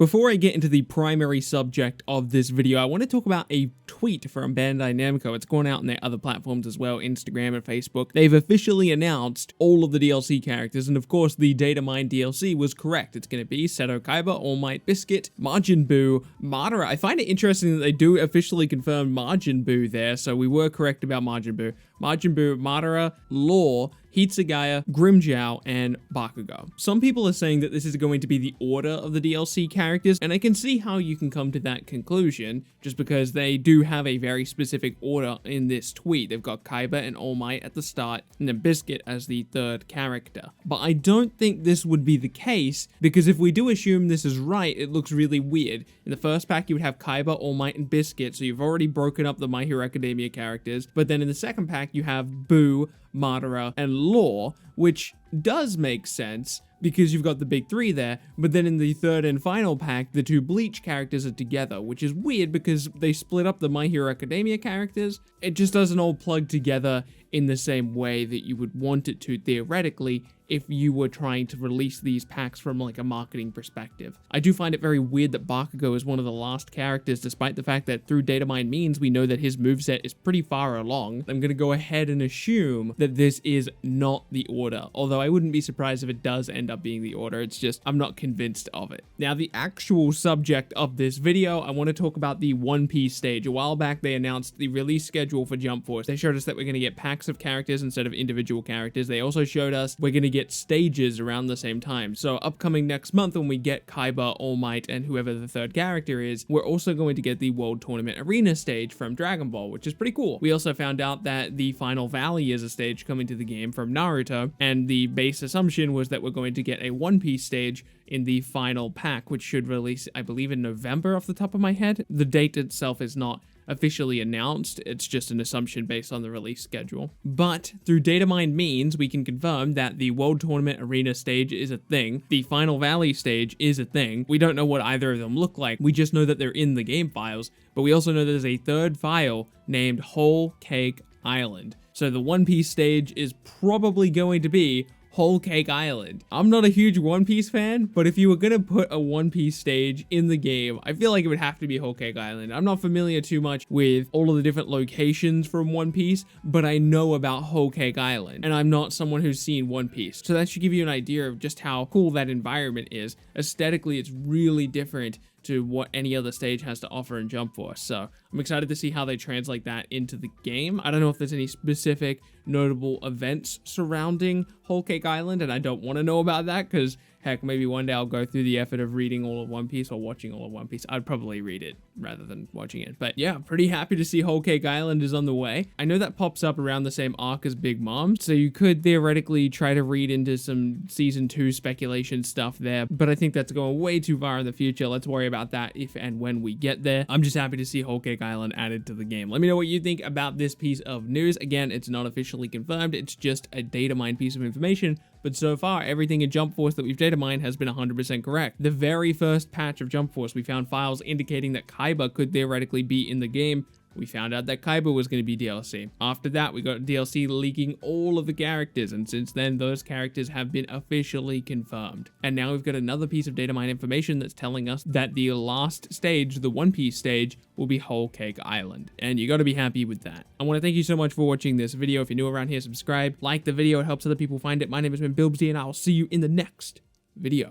Before I get into the primary subject of this video, I want to talk about a tweet from Bandai Namco. It's gone out on their other platforms as well, Instagram and Facebook. They've officially announced all of the DLC characters, and of course the Datamine DLC was correct. It's going to be Seto Kaiba, All Might, Biscuit, Majin Buu, Madara. I find it interesting that they do officially confirm Majin Buu there, so we were correct about Majin Buu. Majin Buu, Madara, Law, Hitsugaya, Grimmjow, and Bakugo. Some people are saying that this is going to be the order of the DLC characters, and I can see how you can come to that conclusion, just because they do have a very specific order in this tweet. They've got Kaiba and All Might at the start, and then Biscuit as the third character. But I don't think this would be the case, because if we do assume this is right, it looks really weird. In the first pack, you would have Kaiba, All Might, and Biscuit, so you've already broken up the My Hero Academia characters, but then in the second pack, you have Buu, Madara, and Law, which does make sense because you've got the big three there, but then in the third and final pack, the two Bleach characters are together, which is weird because they split up the My Hero Academia characters. It just doesn't all plug together in the same way that you would want it to theoretically if you were trying to release these packs from like a marketing perspective. I do find it very weird that Bakugo is one of the last characters, despite the fact that through Datamine means we know that his moveset is pretty far along. I'm gonna go ahead and assume that this is not the order, although I wouldn't be surprised if it does end up being the order. It's just, I'm not convinced of it. Now, the actual subject of this video, I want to talk about the One Piece stage. A while back, they announced the release schedule for Jump Force. They showed us that we're gonna get packs of characters instead of individual characters. They also showed us we're gonna get stages around the same time. So upcoming next month, when we get Kaiba, All Might, and whoever the third character is, we're also going to get the World Tournament Arena stage from Dragon Ball, which is pretty cool. We also found out that the Final Valley is a stage coming to the game from Naruto, and the base assumption was that we're going to get a One Piece stage in the final pack, which should release, I believe, in November off the top of my head. The date itself is not officially announced, it's just an assumption based on the release schedule. But through Datamine means, we can confirm that the World Tournament Arena stage is a thing, the Final Valley stage is a thing. We don't know what either of them look like, we just know that they're in the game files, but we also know there's a third file named Whole Cake Island. So the One Piece stage is probably going to be Whole Cake Island. I'm not a huge One Piece fan, but if you were gonna put a One Piece stage in the game, I feel like it would have to be Whole Cake Island. I'm not familiar too much with all of the different locations from One Piece, but I know about Whole Cake Island, and I'm not someone who's seen One Piece. So that should give you an idea of just how cool that environment is. Aesthetically, it's really different to what any other stage has to offer in Jump Force. So I'm excited to see how they translate that into the game. I don't know if there's any specific notable events surrounding Whole Cake Island, and I don't want to know about that because heck, maybe one day I'll go through the effort of reading all of One Piece or watching all of One Piece. I'd probably read it rather than watching it. But yeah, pretty happy to see Whole Cake Island is on the way. I know that pops up around the same arc as Big Mom, so you could theoretically try to read into some Season 2 speculation stuff there, but I think that's going way too far in the future. Let's worry about that if and when we get there. I'm just happy to see Whole Cake Island added to the game. Let me know what you think about this piece of news. Again, it's not officially confirmed. It's just a Datamine piece of information, but so far, everything in Jump Force that we've datamined has been 100% correct. The very first patch of Jump Force, we found files indicating that Kaiba could theoretically be in the game. We found out that Kaiba was going to be DLC. After that, we got DLC leaking all of the characters, and since then, those characters have been officially confirmed. And now we've got another piece of Datamine information that's telling us that the last stage, the One Piece stage, will be Whole Cake Island. And you got to be happy with that. I want to thank you so much for watching this video. If you're new around here, subscribe, like the video, it helps other people find it. My name has been Bilbzy, and I'll see you in the next video.